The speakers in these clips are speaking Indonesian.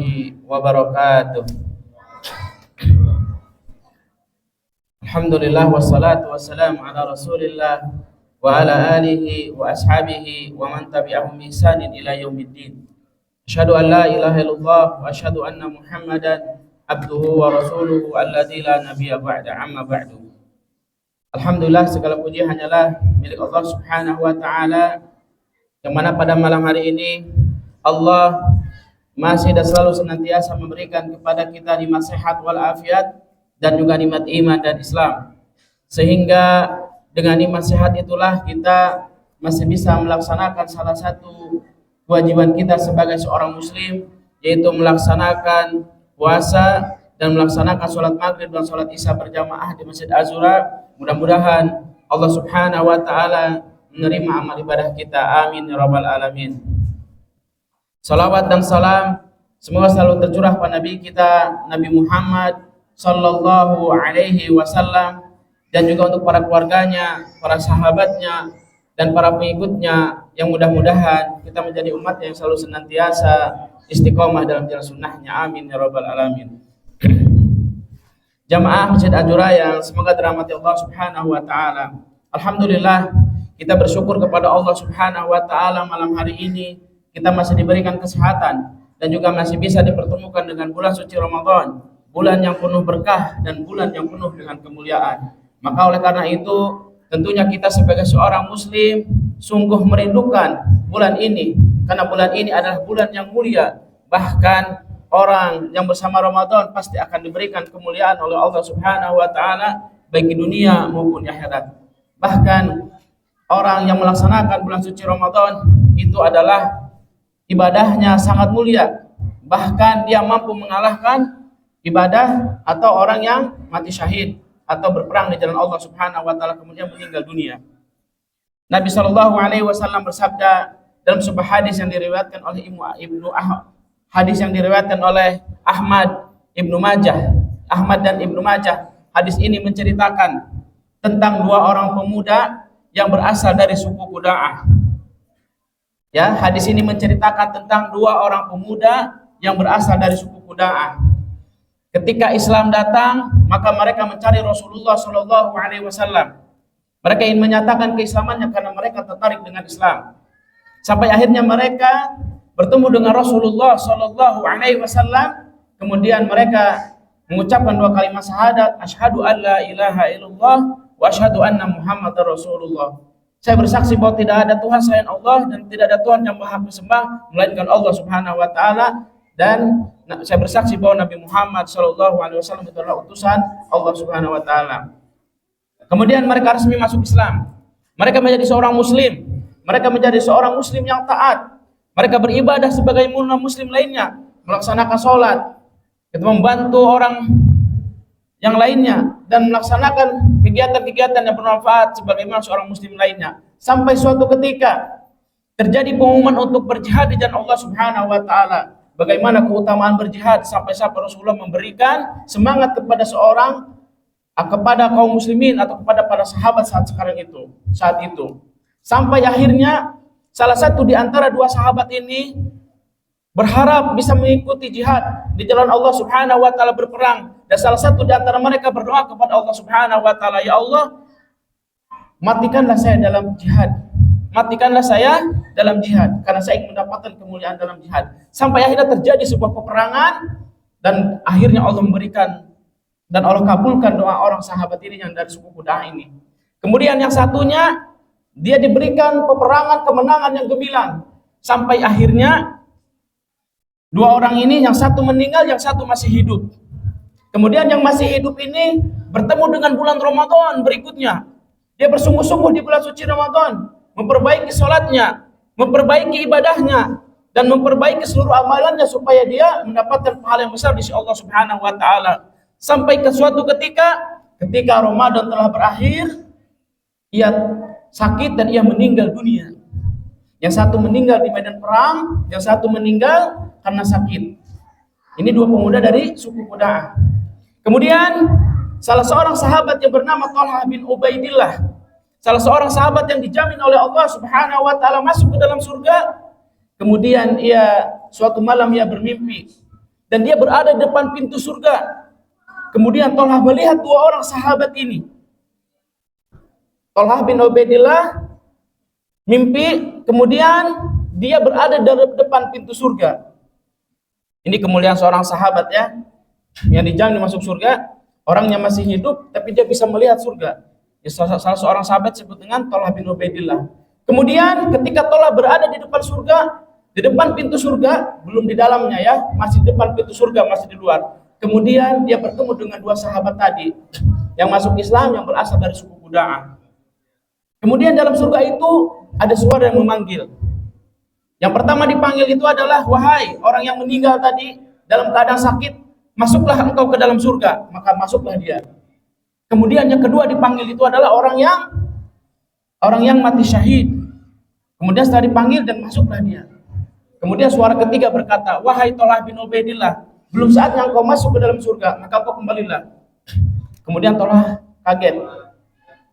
warahmatullahi wabarakatuh. Alhamdulillah wassalatu wassalamu ala Rasulillah wa ala alihi wa ashabihi wa man tabi'ahum bi ihsanin ila yaumiddin. Asyhadu an la ilaha illallah wa asyhadu anna Muhammadan abduhu wa rasuluhu alladzi la nabiyya ba'da, amma ba'du. Alhamdulillah, segala puji hanyalah milik Allah Subhanahu wa taala, yang mana pada malam hari ini Allah masih dan selalu senantiasa memberikan kepada kita nikmat sehat wal afiat dan juga nikmat iman dan Islam, sehingga dengan nikmat sehat itulah kita masih bisa melaksanakan salah satu kewajiban kita sebagai seorang muslim, yaitu melaksanakan puasa dan melaksanakan sholat maghrib dan sholat isya berjamaah di Masjid Az-Zura. Mudah-mudahan Allah Subhanahu wa taala menerima amal ibadah kita. Amin ya rabbal alamin. Salawat dan salam semoga selalu tercurah pada Nabi kita, Nabi Muhammad sallallahu alaihi wasallam, dan juga untuk para keluarganya, para sahabatnya, dan para pengikutnya, yang mudah-mudahan kita menjadi umat yang selalu senantiasa istiqomah dalam jalan sunnahnya. Amin ya rabbal alamin. Jamaah Masjid Az-Zura yang semoga dirahmati Allah Subhanahu wa taala. Alhamdulillah, kita bersyukur kepada Allah Subhanahu wa taala malam hari ini kita masih diberikan kesehatan dan juga masih bisa dipertemukan dengan bulan suci Ramadan, bulan yang penuh berkah dan bulan yang penuh dengan kemuliaan. Maka oleh karena itu, tentunya kita sebagai seorang muslim sungguh merindukan bulan ini, karena bulan ini adalah bulan yang mulia. Bahkan orang yang bersama Ramadan pasti akan diberikan kemuliaan oleh Allah Subhanahu wa taala baik di dunia maupun di akhirat. Bahkan orang yang melaksanakan bulan suci Ramadan itu adalah ibadahnya sangat mulia. Bahkan dia mampu mengalahkan ibadah atau orang yang mati syahid atau berperang di jalan Allah Subhanahu wa taala kemudian meninggal dunia. Nabi sallallahu alaihi wasallam bersabda dalam sebuah hadis yang diriwayatkan oleh hadis yang diriwayatkan oleh Ahmad dan Ibnu Majah. Hadis ini menceritakan tentang dua orang pemuda yang berasal dari suku Quda'ah. Ya, hadis ini menceritakan tentang dua orang pemuda yang berasal dari suku Quda'ah. Ketika Islam datang, maka mereka mencari Rasulullah Shallallahu Alaihi Wasallam. Mereka ingin menyatakan keislamannya karena mereka tertarik dengan Islam. Sampai akhirnya mereka bertemu dengan Rasulullah Shallallahu Alaihi Wasallam. Kemudian mereka mengucapkan dua kalimat syahadat, asyhadu an la ilaha illallah wa asyhadu anna Muhammadar Rasulullah. Saya bersaksi bahwa tidak ada Tuhan selain Allah dan tidak ada Tuhan yang berhak disembah melainkan Allah Subhanahu wa taala, dan saya bersaksi bahwa Nabi Muhammad sallallahu alaihi wasallam itu adalah utusan Allah Subhanahu wa taala. Kemudian mereka resmi masuk Islam. Mereka menjadi seorang muslim. Mereka menjadi seorang muslim yang taat. Mereka beribadah sebagai muslim lainnya, melaksanakan sholat, membantu orang yang lainnya, dan melaksanakan kegiatan-kegiatan yang bermanfaat sebagaimana seorang muslim lainnya. Sampai suatu ketika terjadi pengumuman untuk berjihad di jalan Allah Subhanahu wa taala. Bagaimana keutamaan berjihad, sampai Rasulullah memberikan semangat kepada kepada kaum muslimin atau kepada para sahabat saat itu. Sampai akhirnya salah satu di antara dua sahabat ini berharap bisa mengikuti jihad di jalan Allah Subhanahu wa taala berperang, dan salah satu di antara mereka berdoa kepada Allah Subhanahu wa taala, ya Allah, matikanlah saya dalam jihad. Matikanlah saya dalam jihad karena saya ingin mendapatkan kemuliaan dalam jihad. Sampai akhirnya terjadi sebuah peperangan, dan akhirnya Allah memberikan dan Allah kabulkan doa orang sahabat ini yang dari suku Quda'ah ini. Kemudian yang satunya dia diberikan peperangan kemenangan yang gemilang, sampai akhirnya dua orang ini, yang satu meninggal, yang satu masih hidup. Kemudian yang masih hidup ini bertemu dengan bulan Ramadan berikutnya. Dia bersungguh-sungguh di bulan suci Ramadan, memperbaiki sholatnya, memperbaiki ibadahnya, dan memperbaiki seluruh amalannya supaya dia mendapatkan pahala yang besar di sisi Allah Subhanahu wa taala. Sampai ke suatu ketika Ramadan telah berakhir, ia sakit dan ia meninggal dunia. Yang satu meninggal di medan perang, yang satu meninggal karena sakit. Ini dua pemuda dari suku Quda'ah. Kemudian salah seorang sahabat yang bernama Thalhah bin Ubaidillah, salah seorang sahabat yang dijamin oleh Allah Subhanahu wa taala masuk ke dalam surga. Kemudian suatu malam ia bermimpi dan dia berada di depan pintu surga. Kemudian Tolha melihat dua orang sahabat ini. Tolha bin Ubaidillah mimpi, kemudian dia berada di depan pintu surga. Ini kemuliaan seorang sahabat ya, yang dijamin masuk surga. Orangnya masih hidup, tapi dia bisa melihat surga. Ya, salah seorang sahabat sebut dengan Tolha bin Ubaidillah. Kemudian ketika Tolha berada di depan surga, di depan pintu surga, belum di dalamnya ya, masih di depan pintu surga, masih di luar. Kemudian dia bertemu dengan dua sahabat tadi yang masuk Islam, yang berasal dari suku Quda'ah. Kemudian dalam surga itu ada suara yang memanggil. Yang pertama dipanggil itu adalah, wahai orang yang meninggal tadi dalam keadaan sakit, masuklah engkau ke dalam surga. Maka masuklah dia. Kemudian yang kedua dipanggil itu adalah orang yang mati syahid. Kemudian setelah dipanggil dan masuklah dia. Kemudian suara ketiga berkata, wahai Tolha bin Ubaidillah, belum saatnya engkau masuk ke dalam surga, maka engkau kembalilah. Kemudian Tolha kaget.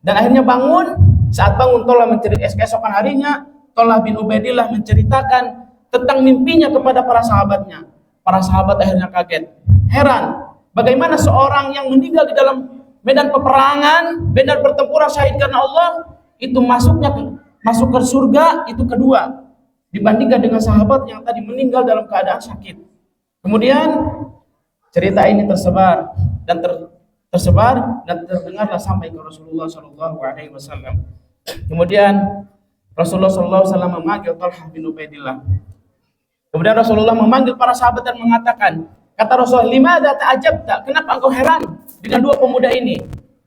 Dan akhirnya bangun. Saat bangun Tolha keesokan harinya, Tolha bin Ubaidillah menceritakan tentang mimpinya kepada para sahabatnya. Para sahabat akhirnya kaget, heran, bagaimana seorang yang meninggal di dalam medan peperangan, medan pertempuran syahid karena Allah, itu masuk ke surga itu kedua, dibandingkan dengan sahabat yang tadi meninggal dalam keadaan sakit. Kemudian cerita ini tersebar dan terdengarlah sampai ke Rasulullah SAW. Kemudian Rasulullah SAW memanggil Tolha bin Ubaidillah. Kemudian Rasulullah memanggil para sahabat dan mengatakan, kata Rasulullah, limadza ta'ajabta? Kenapa engkau heran dengan dua pemuda ini?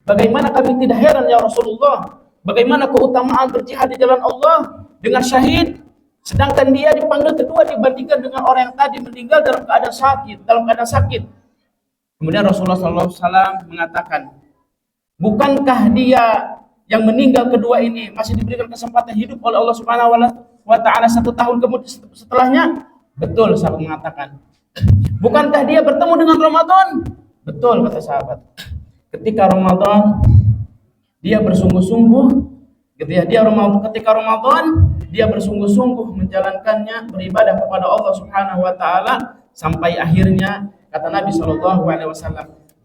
Bagaimana kami tidak heran ya Rasulullah? Bagaimana keutamaan berjihad di jalan Allah dengan syahid, sedangkan dia dipanggil kedua dibandingkan dengan orang yang tadi meninggal dalam keadaan sakit. Kemudian Rasulullah SAW mengatakan, bukankah dia yang meninggal kedua ini masih diberikan kesempatan hidup oleh Allah Subhanahu wa Ta'ala 1 tahun kemudian setelahnya? Betul, sahabat mengatakan. Bukankah dia bertemu dengan Ramadan? Betul, kata sahabat. Ketika Ramadan dia bersungguh-sungguh, ketika Ramadan dia bersungguh-sungguh menjalankannya, beribadah kepada Allah Subhanahu wa Ta'ala, sampai akhirnya kata Nabi SAW,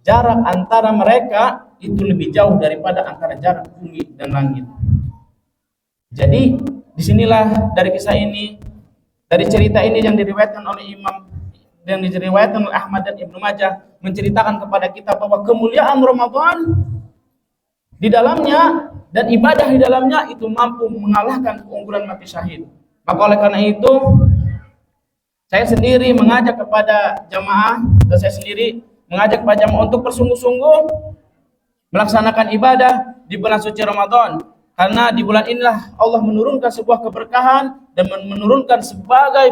jarak antara mereka itu lebih jauh daripada antara jarak bumi dan langit. Jadi disinilah dari kisah ini, dari cerita ini yang diriwayatkan oleh Ahmad dan Ibnu Majah, menceritakan kepada kita bahwa kemuliaan Ramadan di dalamnya dan ibadah di dalamnya itu mampu mengalahkan keunggulan mati syahid. Maka oleh karena itu saya sendiri mengajak kepada jamaah untuk bersungguh-sungguh melaksanakan ibadah di bulan suci Ramadan, karena di bulan inilah Allah menurunkan sebuah keberkahan dan menurunkan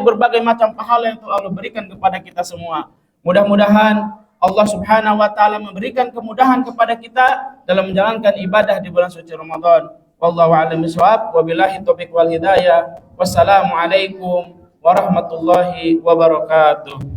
berbagai macam pahala yang Allah berikan kepada kita semua. Mudah-mudahan Allah Subhanahu wa Ta'ala memberikan kemudahan kepada kita dalam menjalankan ibadah di bulan suci Ramadan. Wallahu a'lam bishawab, wabillahi taufiq wal hidayah. Wassalamualaikum warahmatullahi wabarakatuh.